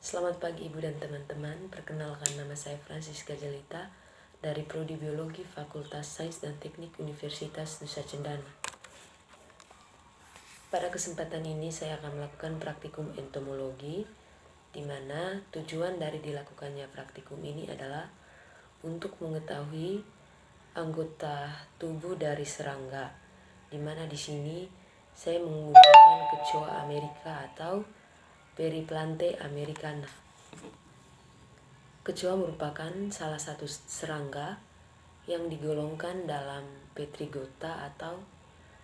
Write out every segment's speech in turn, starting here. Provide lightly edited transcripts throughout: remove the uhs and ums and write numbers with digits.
Selamat pagi Ibu dan teman-teman, perkenalkan nama saya Francisca Jelita dari Prodi Biologi Fakultas Sains dan Teknik Universitas Nusa Cendana. Pada kesempatan ini saya akan melakukan praktikum entomologi, di mana tujuan dari dilakukannya praktikum ini adalah untuk mengetahui anggota tubuh dari serangga, di mana di sini saya menggunakan kecoa Amerika atau Periplante americana. Kecoa merupakan salah satu serangga yang digolongkan dalam Petrigota atau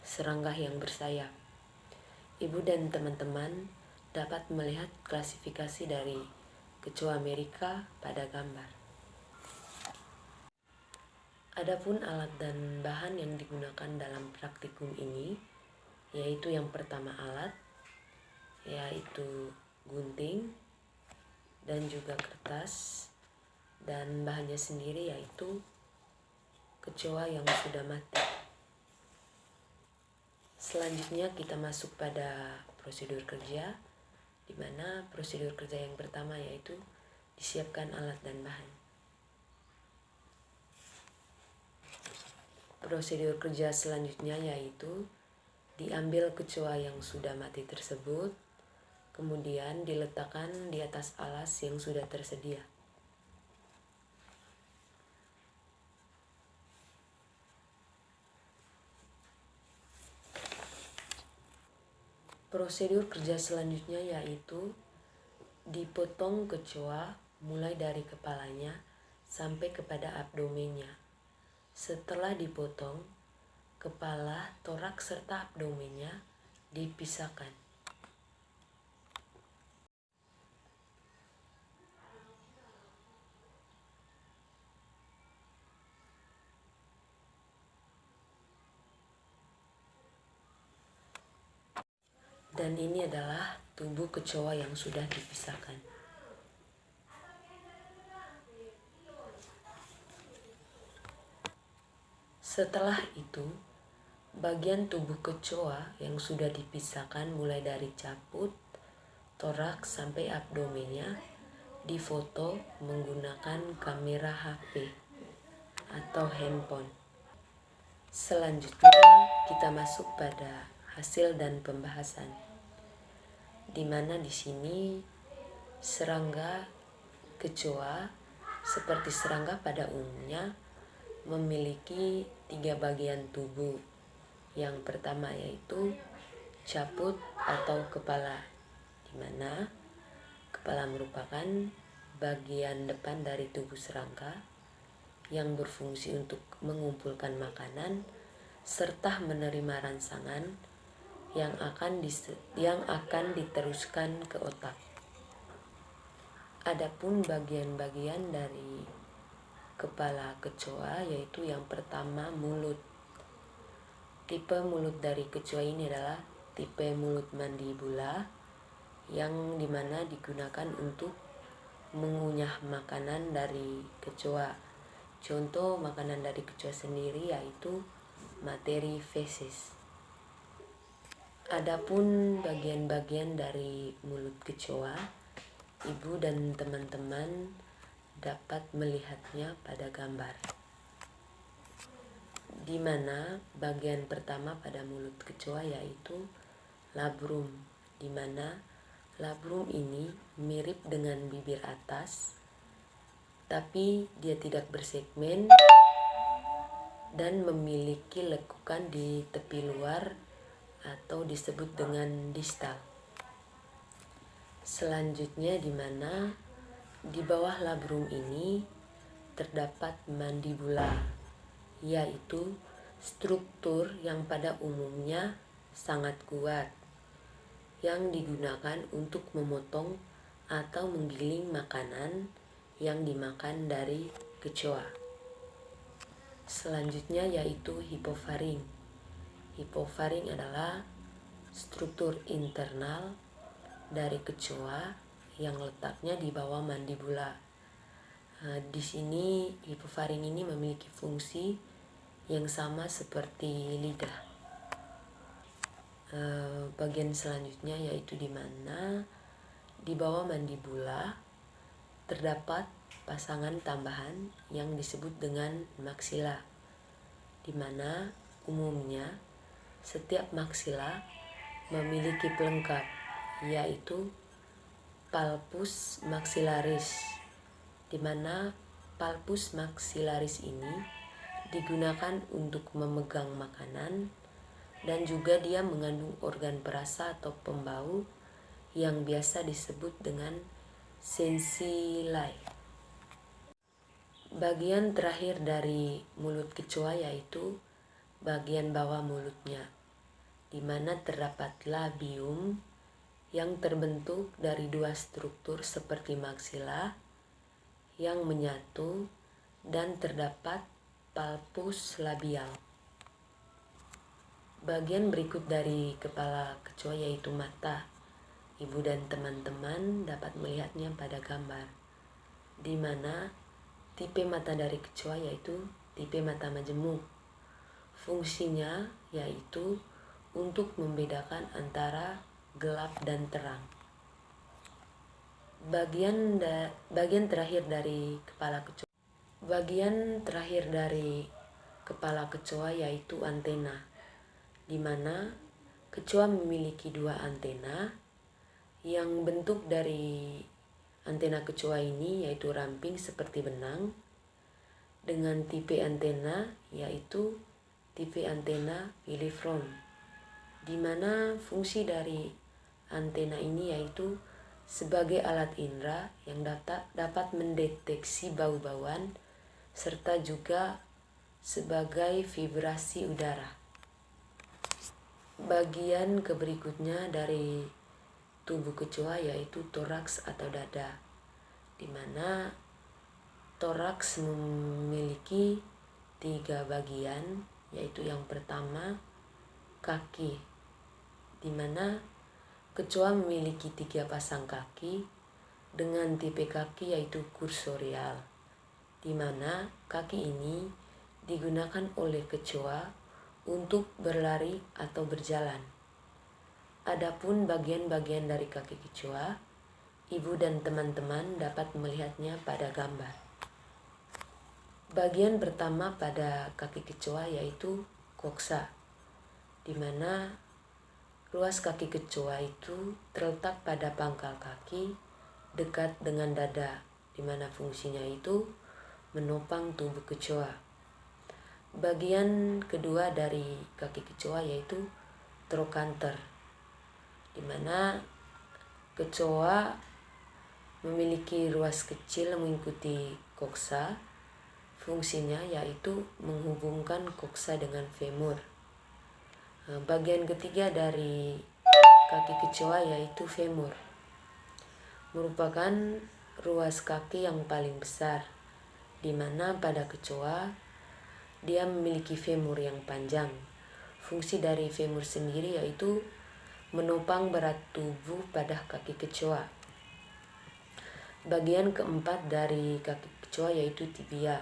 serangga yang bersayap. Ibu dan teman-teman dapat melihat klasifikasi dari kecoa Amerika pada gambar. Adapun alat dan bahan yang digunakan dalam praktikum ini, yaitu yang pertama alat, yaitu gunting dan juga kertas, dan bahannya sendiri yaitu kecoa yang sudah mati. Selanjutnya kita masuk pada prosedur kerja, di mana prosedur kerja yang pertama yaitu disiapkan alat dan bahan. Prosedur kerja selanjutnya yaitu diambil kecoa yang sudah mati tersebut, kemudian diletakkan di atas alas yang sudah tersedia. Prosedur kerja selanjutnya yaitu dipotong kecoa mulai dari kepalanya sampai kepada abdomennya. Setelah dipotong, kepala, toraks serta abdomennya dipisahkan. Dan ini adalah tubuh kecoa yang sudah dipisahkan. Setelah itu, bagian tubuh kecoa yang sudah dipisahkan mulai dari caput, toraks sampai abdomennya difoto menggunakan kamera HP atau handphone. Selanjutnya kita masuk pada hasil dan pembahasan, di mana di sini serangga kecoa seperti serangga pada umumnya memiliki 3 bagian tubuh. Yang pertama yaitu caput atau kepala, di mana kepala merupakan bagian depan dari tubuh serangga yang berfungsi untuk mengumpulkan makanan serta menerima rangsangan yang akan diteruskan ke otak. Adapun bagian-bagian dari kepala kecoa yaitu yang pertama mulut. Tipe mulut dari kecoa ini adalah tipe mulut mandibula, yang dimana digunakan untuk mengunyah makanan dari kecoa. Contoh makanan dari kecoa sendiri yaitu materi feses. Adapun bagian-bagian dari mulut kecoa, ibu dan teman-teman dapat melihatnya pada gambar, di mana bagian pertama pada mulut kecoa yaitu labrum, di mana labrum ini mirip dengan bibir atas, tapi dia tidak bersegmen dan memiliki lekukan di tepi luar atau disebut dengan distal. Selanjutnya di mana di bawah labrum ini terdapat mandibula, yaitu struktur yang pada umumnya sangat kuat yang digunakan untuk memotong atau menggiling makanan yang dimakan dari kecoa. Selanjutnya yaitu hipofaring. Hipofaring adalah struktur internal dari kecoa yang letaknya di bawah mandibula. Di sini hipofaring ini memiliki fungsi yang sama seperti lidah. Bagian selanjutnya yaitu di mana Di bawah mandibula terdapat pasangan tambahan yang disebut dengan maksila, di mana umumnya setiap maksila memiliki pelengkap, yaitu palpus maxillaris, di mana palpus maxillaris ini digunakan untuk memegang makanan, dan juga dia mengandung organ perasa atau pembau yang biasa disebut dengan sensilae. Bagian terakhir dari mulut kecoa yaitu bagian bawah mulutnya, di mana terdapat labium yang terbentuk dari dua struktur seperti maksila yang menyatu, dan terdapat palpus labial. Bagian berikut dari kepala kecoa yaitu mata. Ibu dan teman-teman dapat melihatnya pada gambar, di mana tipe mata dari kecoa yaitu tipe mata majemuk. Fungsinya yaitu untuk membedakan antara gelap dan terang. Bagian terakhir dari kepala kecoa. Bagian terakhir dari kepala kecoa yaitu antena, di mana kecoa memiliki dua antena. Yang bentuk dari antena kecoa ini yaitu ramping seperti benang, dengan tipe antena yaitu tipe antena filiform, di mana fungsi dari antena ini yaitu sebagai alat indera yang dapat mendeteksi bau-bauan serta juga sebagai vibrasi udara. Bagian berikutnya dari tubuh kecoa yaitu toraks atau dada, di mana toraks memiliki 3 bagian, yaitu yang pertama kaki, di mana kecoa memiliki 3 pasang kaki dengan tipe kaki yaitu kursorial, di mana kaki ini digunakan oleh kecoa untuk berlari atau berjalan. Adapun bagian-bagian dari kaki kecoa, ibu dan teman-teman dapat melihatnya pada gambar. Bagian pertama pada kaki kecoa yaitu koksa, di mana ruas kaki kecoa itu terletak pada pangkal kaki dekat dengan dada, di mana fungsinya itu menopang tubuh kecoa. Bagian kedua dari kaki kecoa yaitu trochanter, di mana kecoa memiliki ruas kecil mengikuti koksa. Fungsinya yaitu menghubungkan koksa dengan femur. Bagian ketiga dari kaki kecoa yaitu femur, merupakan ruas kaki yang paling besar, di mana pada kecoa dia memiliki femur yang panjang. Fungsi dari femur sendiri yaitu menopang berat tubuh pada kaki kecoa. Bagian keempat dari kaki kecoa yaitu tibia.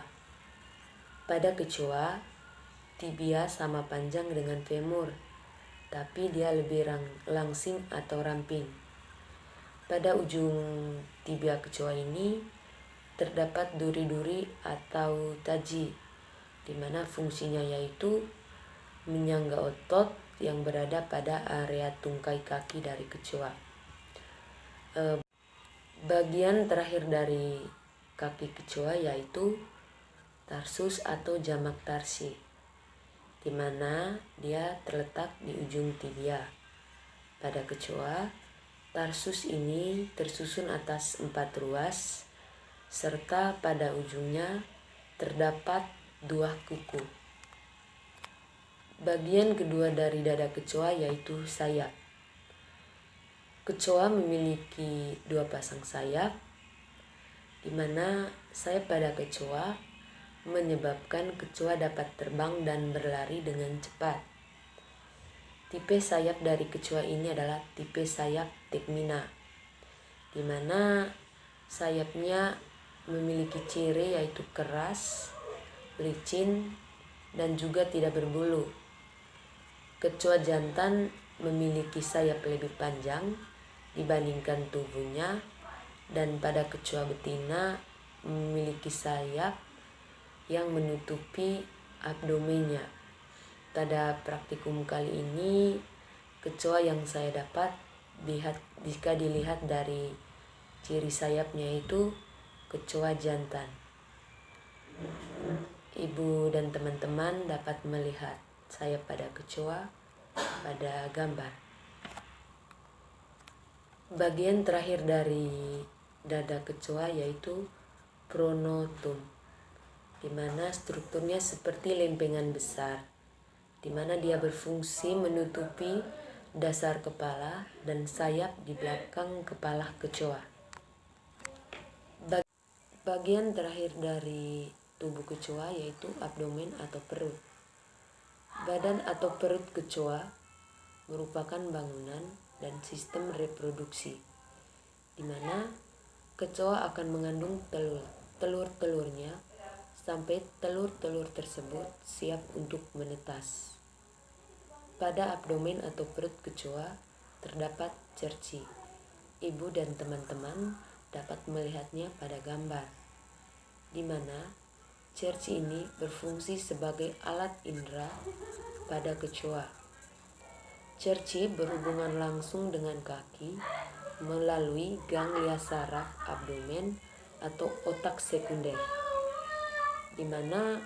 Pada kecoa, tibia sama panjang dengan femur, tapi dia lebih langsing atau ramping. Pada ujung tibia kecoa ini terdapat duri-duri atau taji, di mana fungsinya yaitu menyangga otot yang berada pada area tungkai kaki dari kecoa. Bagian terakhir dari kaki kecoa yaitu tarsus atau jamak tarsi, di mana dia terletak di ujung tibia. Pada kecoa, tarsus ini tersusun atas 4 ruas, serta pada ujungnya terdapat 2 kuku. Bagian kedua dari dada kecoa yaitu sayap. Kecoa memiliki 2 pasang sayap, di mana sayap pada kecoa menyebabkan kecoa dapat terbang dan berlari dengan cepat. Tipe sayap dari kecoa ini adalah tipe sayap tegmina, di mana sayapnya memiliki ciri yaitu keras, licin, dan juga tidak berbulu. Kecoa jantan memiliki sayap lebih panjang dibandingkan tubuhnya, dan pada kecoa betina memiliki sayap yang menutupi abdomennya. Pada praktikum kali ini, kecoa yang saya dapat jika dilihat dari ciri sayapnya itu kecoa jantan. Ibu dan teman-teman dapat melihat sayap pada kecoa pada gambar. Bagian terakhir dari dada kecoa yaitu pronotum, di mana strukturnya seperti lempengan besar, di mana dia berfungsi menutupi dasar kepala dan sayap di belakang kepala kecoa. Bagian terakhir dari tubuh kecoa yaitu abdomen atau perut. Badan atau perut kecoa merupakan bangunan dan sistem reproduksi, di mana kecoa akan mengandung telur-telurnya sampai telur-telur tersebut siap untuk menetas. Pada abdomen atau perut kecoa terdapat cerci. Ibu dan teman-teman dapat melihatnya pada gambar, di mana cerci ini berfungsi sebagai alat indera pada kecoa. Cerci berhubungan langsung dengan kaki melalui ganglia saraf abdomen atau otak sekunder, di mana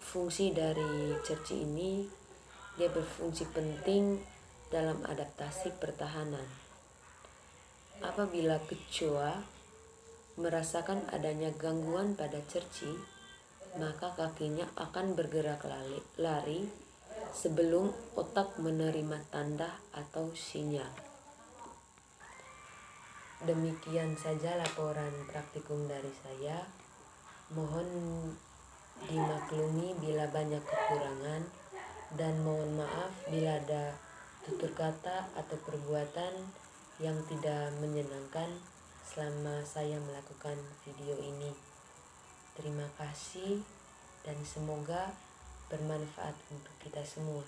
fungsi dari cerci ini dia berfungsi penting dalam adaptasi pertahanan. Apabila kecoa merasakan adanya gangguan pada cerci, maka kakinya akan bergerak lari sebelum otak menerima tanda atau sinyal. Demikian saja laporan praktikum dari saya. Mohon dimaklumi bila banyak kekurangan, dan mohon maaf bila ada tutur kata atau perbuatan yang tidak menyenangkan selama saya melakukan video ini. Terima kasih dan semoga bermanfaat untuk kita semua.